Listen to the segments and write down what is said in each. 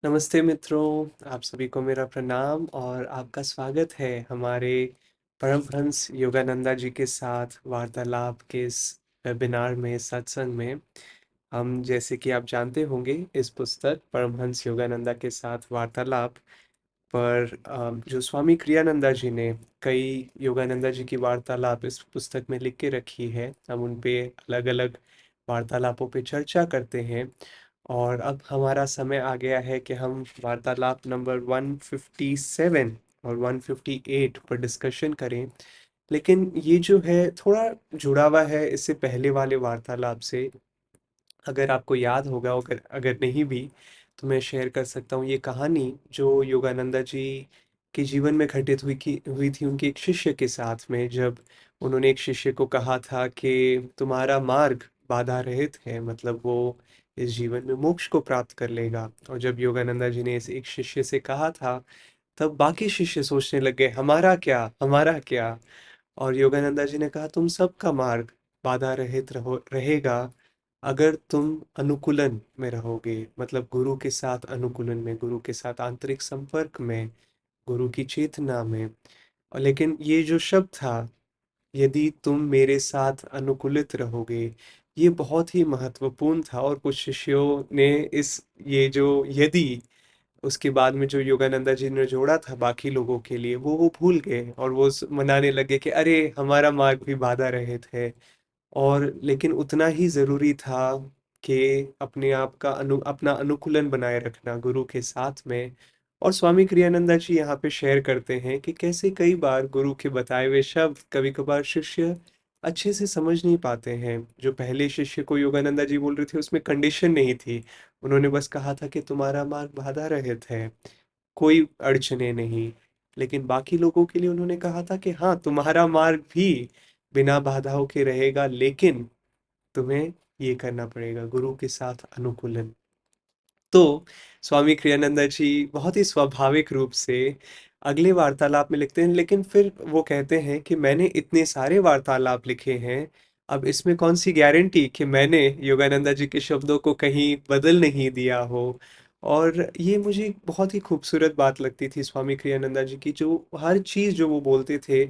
नमस्ते मित्रों, आप सभी को मेरा प्रणाम और आपका स्वागत है हमारे परमहंस योगानंदा जी के साथ वार्तालाप के इस वेबिनार में, सत्संग में। हम जैसे कि आप जानते होंगे इस पुस्तक परमहंस योगानंदा के साथ वार्तालाप पर जो स्वामी क्रियानंदा जी ने कई योगानंदा जी की वार्तालाप इस पुस्तक में लिख के रखी है। हम उन पे अलग-अलग वार्तालापों पे चर्चा करते हैं और अब हमारा समय आ गया है कि हम वार्तालाप नंबर 157 और 158 पर डिस्कशन करें। लेकिन ये जो है थोड़ा जुड़ा हुआ है इससे पहले वाले वार्तालाप से। अगर आपको याद होगा, अगर अगर नहीं भी, तो मैं शेयर कर सकता हूँ ये कहानी जो योगानंदा जी के जीवन में घटित हुई थी उनके एक शिष्य के साथ में, जब उन्होंने एक शिष्य को कहा था कि तुम्हारा मार्ग बाधा रहित है, मतलब वो इस जीवन में मोक्ष को प्राप्त कर लेगा। और जब योगानंदा जी ने इस एक शिष्य से कहा था, तब बाकी शिष्य सोचने लगे हमारा क्या, हमारा क्या। और योगानंदा जी ने कहा तुम सबका मार्ग बाधा रहित रहेगा अगर तुम अनुकूलन में रहोगे, मतलब गुरु के साथ अनुकूलन में, गुरु के साथ आंतरिक संपर्क में, गुरु की चेतना में। और लेकिन ये जो शब्द था, यदि तुम मेरे साथ अनुकूलित रहोगे, ये बहुत ही महत्वपूर्ण था। और कुछ शिष्यों ने इस ये जो यदि उसके बाद में जो योगानंदा जी ने जोड़ा था बाकी लोगों के लिए, वो भूल गए और वो मनाने लगे कि अरे हमारा मार्ग भी बाधा रहित है। और लेकिन उतना ही जरूरी था कि अपने आप का अपना अनुकूलन बनाए रखना गुरु के साथ में। और स्वामी क्रियानंदा जी यहाँ पे शेयर करते हैं कि कैसे कई बार गुरु के बताए हुए शब्द कभी कभार शिष्य अच्छे से समझ नहीं पाते हैं। जो पहले शिष्य को योगानंदा जी बोल रहे थे उसमें कंडीशन नहीं थी, उन्होंने बस कहा था कि तुम्हारा मार्ग बाधा रहित है, कोई अड़चने नहीं। लेकिन बाकी लोगों के लिए उन्होंने कहा था कि हाँ, तुम्हारा मार्ग भी बिना बाधाओं के रहेगा, लेकिन तुम्हें ये करना पड़ेगा, गुरु के साथ अनुकूलन। तो स्वामी क्रियानंदा जी बहुत ही स्वाभाविक रूप से अगले वार्तालाप में लिखते हैं, लेकिन फिर वो कहते हैं कि मैंने इतने सारे वार्तालाप लिखे हैं, अब इसमें कौन सी गारंटी कि मैंने योगानंदा जी के शब्दों को कहीं बदल नहीं दिया हो। और ये मुझे बहुत ही खूबसूरत बात लगती थी स्वामी क्रियानंदा जी की, जो हर चीज जो वो बोलते थे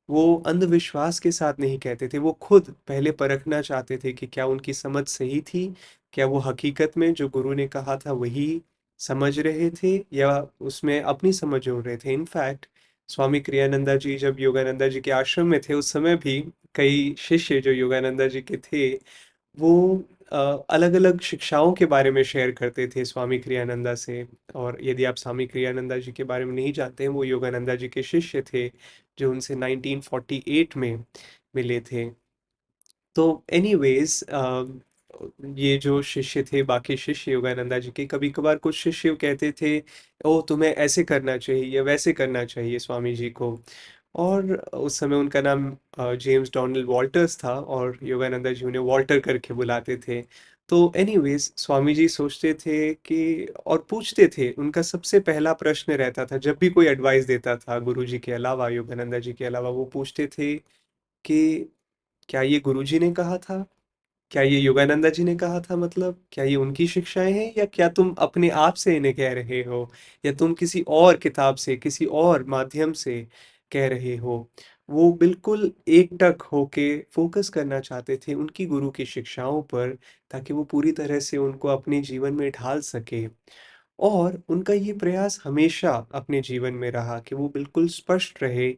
वो अंधविश्वास के साथ नहीं कहते थे। वो खुद पहले परखना चाहते थे कि क्या उनकी समझ सही थी, क्या वो हकीकत में जो गुरु ने कहा था वही समझ रहे थे, या उसमें अपनी समझ जोड़ रहे थे। इनफैक्ट स्वामी क्रियानंदा जी जब योगानंदा जी के आश्रम में थे, उस समय भी कई शिष्य जो योगानंदा जी के थे, वो अलग-अलग शिक्षाओं के बारे में शेयर करते थे स्वामी क्रियानंदा से। और यदि आप स्वामी क्रियानंदा जी के बारे में नहीं जानते हैं, वो योगानंदा जी के शिष्य थे जो उनसे 1948 में मिले थे। तो एनीवेज ये जो शिष्य थे, बाकी शिष्य योगानंदा जी के, कभी कभार कुछ शिष्य कहते थे ओ तुम्हें ऐसे करना चाहिए या वैसे करना चाहिए स्वामी जी को। और उस समय उनका नाम जेम्स डोनाल्ड वॉल्टर्स था और योगानंदा जी उन्हें वॉल्टर करके बुलाते थे। तो एनीवेज स्वामी जी सोचते थे कि और पूछते थे, उनका सबसे पहला प्रश्न रहता था जब भी कोई एडवाइस देता था गुरु जी के अलावा, योगानंदा जी के अलावा, वो पूछते थे कि क्या ये गुरुजी ने कहा था? क्या ये योगानंदा जी ने कहा था? मतलब क्या ये उनकी शिक्षाएं हैं, या क्या तुम अपने आप से इन्हें कह रहे हो, या तुम किसी और किताब से, किसी और माध्यम से कह रहे हो? वो बिल्कुल एकटक होके फोकस करना चाहते थे उनकी गुरु की शिक्षाओं पर, ताकि वो पूरी तरह से उनको अपने जीवन में ढाल सके। और उनका ये प्रयास हमेशा अपने जीवन में रहा कि वो बिल्कुल स्पष्ट रहे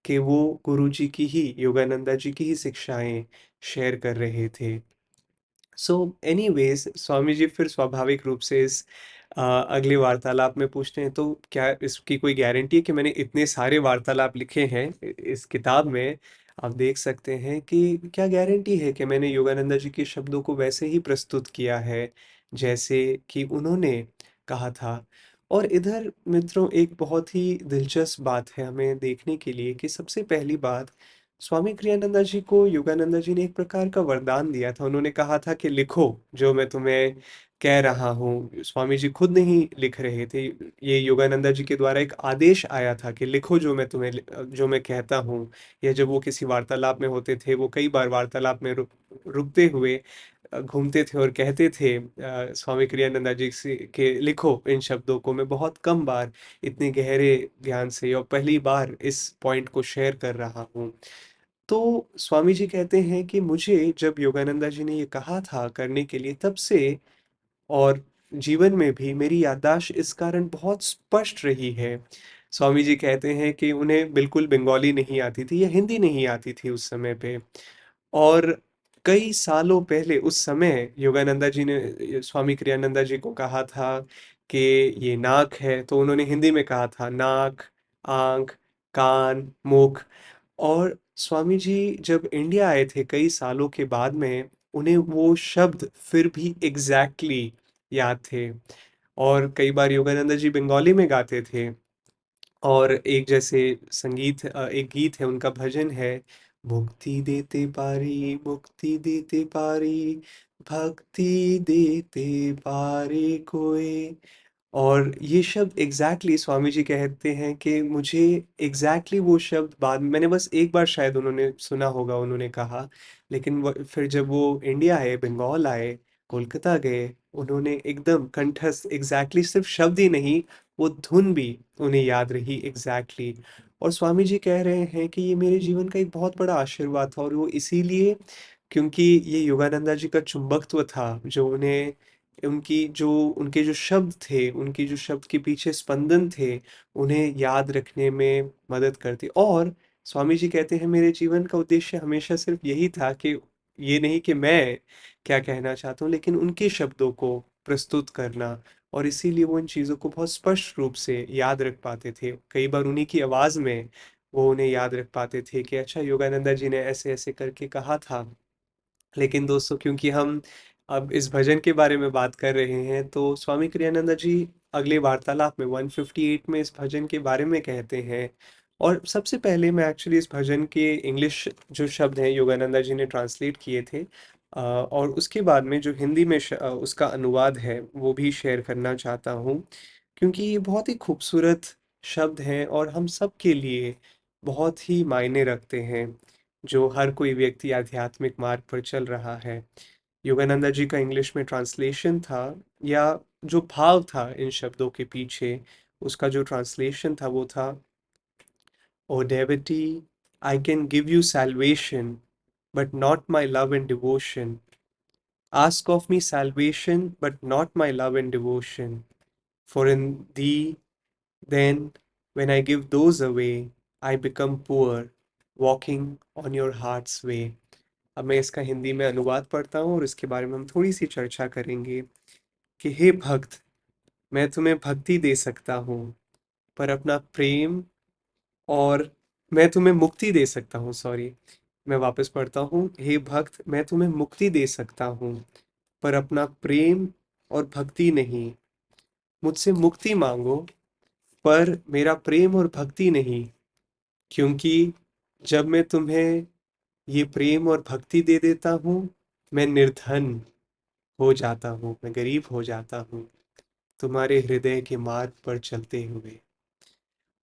कि वो गुरुजी की ही, योगानंदा जी की ही शिक्षाएं शेयर कर रहे थे। सो एनीवेज स्वामी जी फिर स्वाभाविक रूप से इस अगले वार्तालाप में पूछते हैं, तो क्या इसकी कोई गारंटी है कि मैंने इतने सारे वार्तालाप लिखे हैं इस किताब में, आप देख सकते हैं कि क्या गारंटी है कि मैंने योगानंदा जी के शब्दों को वैसे ही प्रस्तुत किया है जैसे कि उन्होंने कहा था। और इधर मित्रों एक बहुत ही दिलचस्प बात है हमें देखने के लिए कि सबसे पहली बात, स्वामी क्रियानंदा जी को योगानंदा जी ने एक प्रकार का वरदान दिया था। उन्होंने कहा था कि लिखो जो मैं तुम्हें कह रहा हूँ। स्वामी जी खुद नहीं लिख रहे थे, ये योगानंदा जी के द्वारा एक आदेश आया था कि लिखो जो मैं तुम्हें जो मैं कहता हूँ। या जब वो किसी वार्तालाप में होते थे, वो कई बार वार्तालाप में रुकते हुए घूमते थे और कहते थे स्वामी क्रियानंदा जी से के लिखो इन शब्दों को। मैं बहुत कम बार इतने गहरे ध्यान से और पहली बार इस पॉइंट को शेयर कर रहा हूँ। तो स्वामी जी कहते हैं कि मुझे जब योगानंदा जी ने ये कहा था करने के लिए, तब से और जीवन में भी मेरी याददाश्त इस कारण बहुत स्पष्ट रही है। स्वामी जी कहते हैं कि उन्हें बिल्कुल बंगाली नहीं आती थी या हिंदी नहीं आती थी उस समय पे। और कई सालों पहले उस समय योगानंदा जी ने स्वामी क्रियानंदा जी को कहा था कि ये नाक है, तो उन्होंने हिंदी में कहा था नाक, आंख, कान, मुख। और स्वामी जी जब इंडिया आए थे कई सालों के बाद में, उन्हें वो शब्द फिर भी एग्जैक्टली याद थे। और कई बार योगानंदा जी बंगाली में गाते थे। और एक जैसे एक गीत है, उनका भजन है, मुक्ति देते पारी, मुक्ति देते पारी, भक्ति देते पारे कोई। और ये शब्द स्वामी जी कहते हैं कि मुझे वो शब्द बाद में, मैंने बस एक बार शायद उन्होंने सुना होगा, उन्होंने कहा। लेकिन फिर जब वो इंडिया आए, बंगाल आए, कोलकाता गए, उन्होंने एकदम कंठस्थ सिर्फ शब्द ही नहीं, वो धुन भी उन्हें याद रही और स्वामी जी कह रहे हैं कि ये मेरे जीवन का एक बहुत बड़ा आशीर्वाद था, और वो इसीलिए क्योंकि ये योगानंदा जी का चुंबकत्व था, जो उन्हें उनके जो शब्द थे, उनकी जो शब्द के पीछे स्पंदन थे, उन्हें याद रखने में मदद करती। और स्वामी जी कहते हैं मेरे जीवन का उद्देश्य हमेशा सिर्फ यही था कि ये नहीं कि मैं क्या कहना चाहता हूँ, लेकिन उनके शब्दों को प्रस्तुत करना। और इसीलिए वो इन चीज़ों को बहुत स्पष्ट रूप से याद रख पाते थे। कई बार उन्हीं की आवाज़ में वो उन्हें याद रख पाते थे कि अच्छा, योगानंदा जी ने ऐसे ऐसे करके कहा था। लेकिन दोस्तों, क्योंकि हम अब इस भजन के बारे में बात कर रहे हैं, तो स्वामी क्रियानंदा जी अगले वार्तालाप में 158 में इस भजन के बारे में कहते हैं। और सबसे पहले मैं एक्चुअली इस भजन के इंग्लिश जो शब्द हैं योगानंदा जी ने ट्रांसलेट किए थे, और उसके बाद में जो हिंदी में उसका अनुवाद है वो भी शेयर करना चाहता हूँ। क्योंकि ये बहुत ही खूबसूरत शब्द हैं और हम सब के लिए बहुत ही मायने रखते हैं, जो हर कोई व्यक्ति आध्यात्मिक मार्ग पर चल रहा है। योगानंदा जी का इंग्लिश में ट्रांसलेशन था, या जो भाव था इन शब्दों के पीछे, उसका जो ट्रांसलेशन था वो था, O devotee, I can give you salvation, but not my love and devotion. Ask of me salvation, but not my love and devotion. For in thee, then, when I give those away, I become poor, walking on your heart's way. अब मैं इसका हिंदी में अनुवाद पढ़ता हूँ और इसके बारे में हम थोड़ी सी चर्चा करेंगे कि हे भक्त, मैं तुम्हें भक्ति दे सकता हूँ, पर अपना प्रेम और मैं तुम्हें मुक्ति दे सकता हूँ, सॉरी, मैं वापस पढ़ता हूँ। हे भक्त, मैं तुम्हें मुक्ति दे सकता हूँ, पर अपना प्रेम और भक्ति नहीं। मुझसे मुक्ति मांगो, पर मेरा प्रेम और भक्ति नहीं। क्योंकि जब मैं तुम्हें ये प्रेम और भक्ति दे देता हूँ, मैं निर्धन हो जाता हूँ, मैं गरीब हो जाता हूँ, तुम्हारे हृदय के मार्ग पर चलते हुए।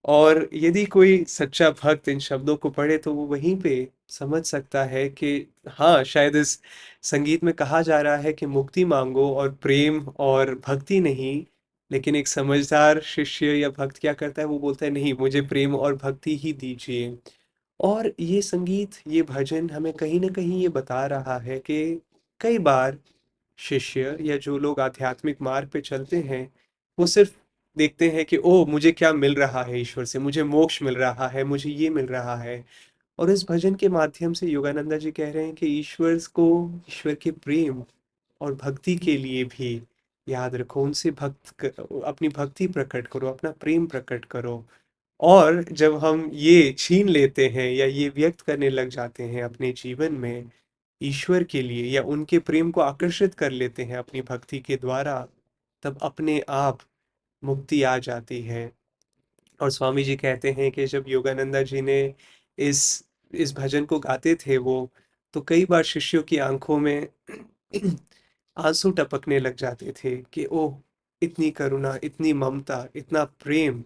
और यदि कोई सच्चा भक्त इन शब्दों को पढ़े, तो वो वहीं पे समझ सकता है कि हाँ, शायद इस संगीत में कहा जा रहा है कि मुक्ति मांगो और प्रेम और भक्ति नहीं। लेकिन एक समझदार शिष्य या भक्त क्या करता है, वो बोलता है नहीं, मुझे प्रेम और भक्ति ही दीजिए। और ये संगीत, ये भजन हमें कहीं ना कहीं ये बता रहा है कि कई बार शिष्य या जो लोग आध्यात्मिक मार्ग पे चलते हैं, वो सिर्फ देखते हैं कि ओह, मुझे क्या मिल रहा है ईश्वर से, मुझे मोक्ष मिल रहा है, मुझे ये मिल रहा है। और इस भजन के माध्यम से योगानंदा जी कह रहे हैं कि ईश्वर के प्रेम और भक्ति के लिए भी याद रखो, उनसे अपनी भक्ति प्रकट करो, अपना प्रेम प्रकट करो। और जब हम ये छीन लेते हैं या ये व्यक्त करने लग जाते हैं अपने जीवन में ईश्वर के लिए, या उनके प्रेम को आकर्षित कर लेते हैं अपनी भक्ति के द्वारा, तब अपने आप मुक्ति आ जाती है। और स्वामी जी कहते हैं कि जब योगानंदा जी ने इस इस भजन को गाते थे वो, तो कई बार शिष्यों की आंखों में आंसू टपकने लग जाते थे कि ओह, इतनी करुणा, इतनी ममता, इतना प्रेम।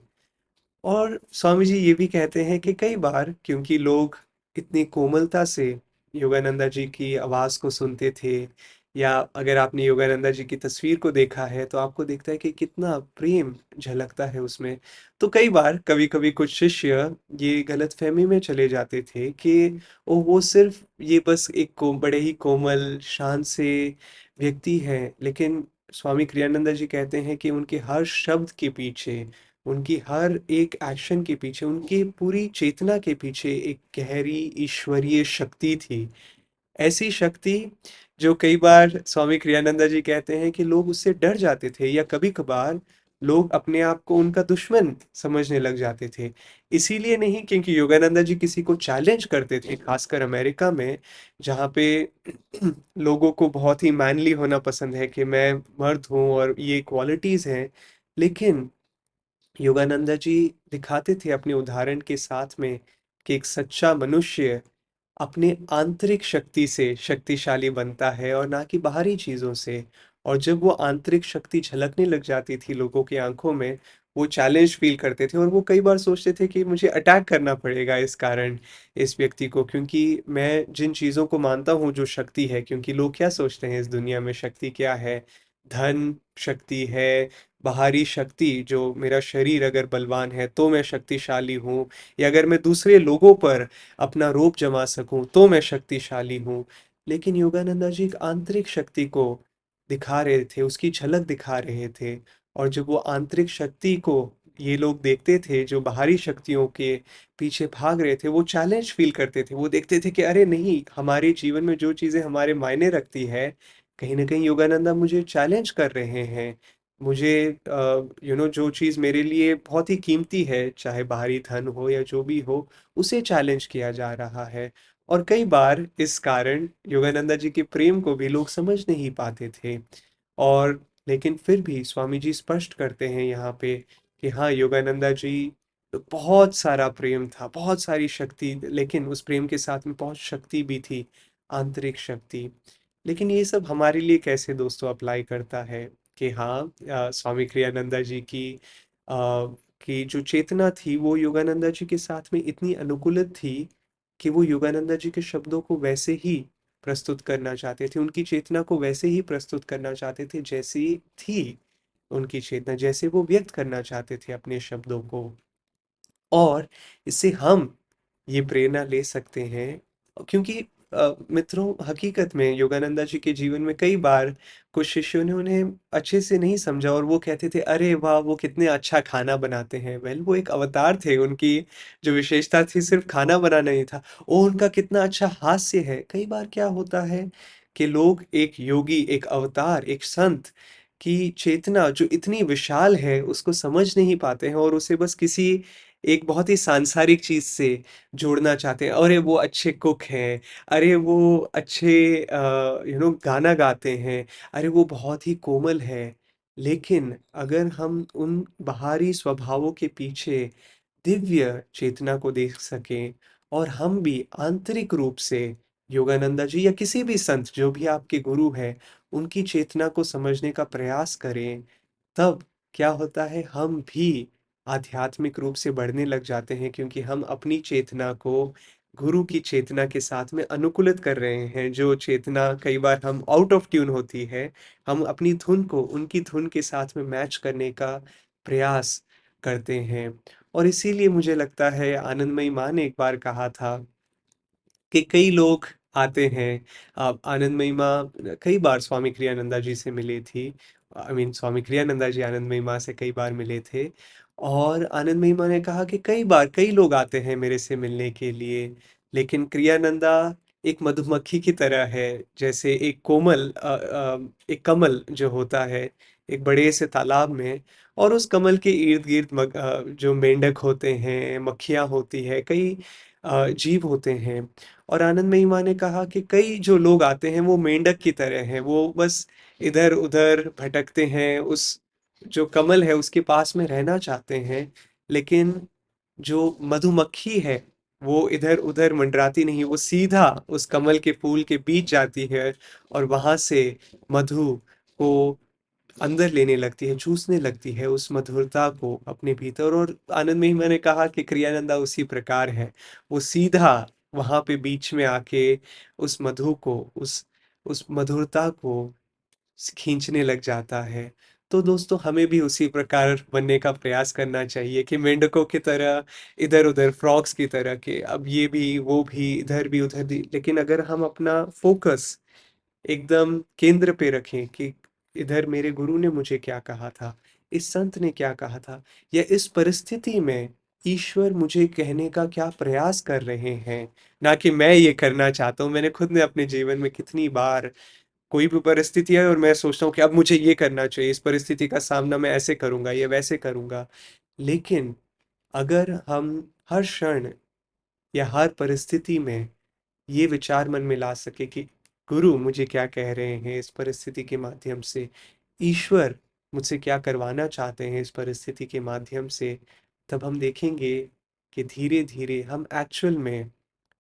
और स्वामी जी ये भी कहते हैं कि कई बार क्योंकि लोग इतनी कोमलता से योगानंदा जी की आवाज़ को सुनते थे, या अगर आपने योगानंदा जी की तस्वीर को देखा है तो आपको दिखता है कि कितना प्रेम झलकता है उसमें। तो कई बार कभी-कभी कुछ शिष्य ये गलतफहमी में चले जाते थे कि वो सिर्फ ये बस एक बड़े ही कोमल शांत से व्यक्ति हैं, लेकिन स्वामी क्रियानंदा जी कहते हैं कि उनके हर शब्द के पीछे, उनकी हर एक एक्शन के पीछे, उनकी पूरी चेतना के पीछे एक गहरी ईश्वरीय शक्ति थी। ऐसी शक्ति जो कई बार स्वामी क्रियानंदा जी कहते हैं कि लोग उससे डर जाते थे, या कभी-कभार लोग अपने आप को उनका दुश्मन समझने लग जाते थे। इसीलिए नहीं क्योंकि योगानंदा जी किसी को चैलेंज करते थे, खासकर अमेरिका में, जहाँ पे लोगों को बहुत ही मैनली होना पसंद है कि मैं मर्द हूँ और ये क्वालिटीज हैं। लेकिन योगानंदा जी दिखाते थे अपने उदाहरण के साथ में कि एक सच्चा मनुष्य अपने आंतरिक शक्ति से शक्तिशाली बनता है और ना कि बाहरी चीजों से। और जब वो आंतरिक शक्ति झलकने लग जाती थी लोगों की आंखों में, वो चैलेंज फील करते थे और वो कई बार सोचते थे कि मुझे अटैक करना पड़ेगा इस कारण इस व्यक्ति को, क्योंकि मैं जिन चीजों को मानता हूँ जो शक्ति है, क्योंकि लोग क्या सोचते हैं इस दुनिया में शक्ति क्या है? धन शक्ति है, बाहरी शक्ति जो मेरा शरीर अगर बलवान है तो मैं शक्तिशाली हूँ, या अगर मैं दूसरे लोगों पर अपना रोब जमा सकूं तो मैं शक्तिशाली हूँ। लेकिन योगानंदा जी एक आंतरिक शक्ति को दिखा रहे थे, उसकी झलक दिखा रहे थे। और जब वो आंतरिक शक्ति को ये लोग देखते थे जो बाहरी शक्तियों के पीछे भाग रहे थे, वो चैलेंज फील करते थे। वो देखते थे कि अरे नहीं, हमारे जीवन में जो चीजें हमारे मायने रखती है, कहीं ना कहीं योगानंदा मुझे चैलेंज कर रहे हैं। मुझे जो चीज़ मेरे लिए बहुत ही कीमती है, चाहे बाहरी धन हो या जो भी हो, उसे चैलेंज किया जा रहा है। और कई बार इस कारण योगानंदा जी के प्रेम को भी लोग समझ नहीं पाते थे। और लेकिन फिर भी स्वामी जी स्पष्ट करते हैं यहाँ पे कि हाँ, योगानंदा जी बहुत सारा प्रेम था, बहुत सारी शक्ति, लेकिन उस प्रेम के साथ में बहुत शक्ति भी थी, आंतरिक शक्ति। लेकिन ये सब हमारे लिए कैसे दोस्तों अप्लाई करता है कि हाँ, स्वामी क्रियानंदा जी की जो चेतना थी वो योगानंदा जी के साथ में इतनी अनुकूलित थी कि वो योगानंदा जी के शब्दों को वैसे ही प्रस्तुत करना चाहते थे, उनकी चेतना को वैसे ही प्रस्तुत करना चाहते थे जैसी थी उनकी चेतना, जैसे वो व्यक्त करना चाहते थे अपने शब्दों को। और इससे हम ये प्रेरणा ले सकते हैं, क्योंकि मित्रों, हकीकत में योगानंदा जी के जीवन में कई बार कुछ शिष्यों ने उन्हें अच्छे से नहीं समझा और वो कहते थे अरे वाह, वो कितने अच्छा खाना बनाते हैं। वेल, वो एक अवतार थे, उनकी जो विशेषता थी सिर्फ खाना बनाना नहीं था, वो उनका कितना अच्छा हास्य है। कई बार क्या होता है कि लोग एक योगी, एक अवतार, एक संत की चेतना जो इतनी विशाल है उसको समझ नहीं पाते हैं और उसे बस किसी एक बहुत ही सांसारिक चीज से जोड़ना चाहते हैं। अरे वो अच्छे कुक हैं, अरे वो अच्छे गाना गाते हैं, अरे वो बहुत ही कोमल है। लेकिन अगर हम उन बाहरी स्वभावों के पीछे दिव्य चेतना को देख सकें और हम भी आंतरिक रूप से योगानंदा जी या किसी भी संत जो भी आपके गुरु हैं उनकी चेतना को समझने का प्रयास करें, तब क्या होता है, हम भी आध्यात्मिक रूप से बढ़ने लग जाते हैं, क्योंकि हम अपनी चेतना को गुरु की चेतना के साथ में अनुकूलित कर रहे हैं। जो चेतना कई बार हम आउट ऑफ ट्यून होती है, हम अपनी धुन को उनकी धुन के साथ में मैच करने का प्रयास करते हैं। और इसीलिए मुझे लगता है आनंदमयी माँ ने एक बार कहा था कि कई लोग आते हैं। आनंदमयी माँ कई बार स्वामी क्रियानंदा जी से मिली थी। स्वामी क्रियानंदा जी आनंदमयी माँ से कई बार मिले थे। और आनंदमयी माँ ने कहा कि कई बार कई लोग आते हैं मेरे से मिलने के लिए, लेकिन क्रियानंदा एक मधुमक्खी की तरह है। जैसे एक एक कमल जो होता है एक बड़े से तालाब में, और उस कमल के इर्द गिर्द जो मेंढक होते हैं, मक्खियाँ होती है, कई जीव होते हैं। और आनंदमयी माँ ने कहा कि कई जो लोग आते हैं वो मेंढक की तरह हैं, वो बस इधर उधर भटकते हैं, उस जो कमल है उसके पास में रहना चाहते हैं। लेकिन जो मधुमक्खी है वो इधर उधर मंडराती नहीं, वो सीधा उस कमल के फूल के बीच जाती है और वहां से मधु को अंदर लेने लगती है, चूसने लगती है उस मधुरता को अपने भीतर। और आनंद में ही मैंने कहा कि क्रियानंदा उसी प्रकार है, वो सीधा वहां पे बीच में आके उस मधु को, उस उस मधुरता को खींचने लग जाता है। तो दोस्तों हमें भी उसी प्रकार बनने का प्रयास करना चाहिए कि मेंढकों की तरह इधर-उधर फ्रॉग्स की तरह के अब ये भी, वो भी, इधर भी, उधर भी। लेकिन अगर हम अपना फ़ोकस एकदम केंद्र पे रखें कि इधर मेरे गुरु ने मुझे क्या कहा था, इस संत ने क्या कहा था, या इस परिस्थिति में ईश्वर मुझे कहने का क्या प्रयास कर रहे हैं, ना कि मैं ये करना चाहता हूँ। मैंने खुद ने अपने जीवन में कितनी बार कोई भी परिस्थिति है और मैं सोचता हूँ कि अब मुझे ये करना चाहिए, इस परिस्थिति का सामना मैं ऐसे करूँगा या वैसे करूँगा। लेकिन अगर हम हर क्षण या हर परिस्थिति में ये विचार मन में ला सके कि गुरु मुझे क्या कह रहे हैं इस परिस्थिति के माध्यम से, ईश्वर मुझसे क्या करवाना चाहते हैं इस परिस्थिति के माध्यम से, तब हम देखेंगे कि धीरे धीरे हम एक्चुअल में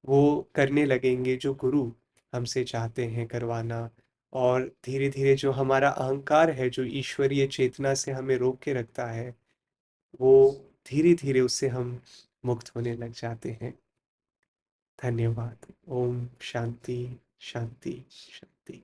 वो करने लगेंगे जो गुरु हमसे चाहते हैं करवाना। और धीरे धीरे जो हमारा अहंकार है, जो ईश्वरीय चेतना से हमें रोक के रखता है, वो धीरे धीरे उससे हम मुक्त होने लग जाते हैं। धन्यवाद। ओम शांति, शांति, शांति।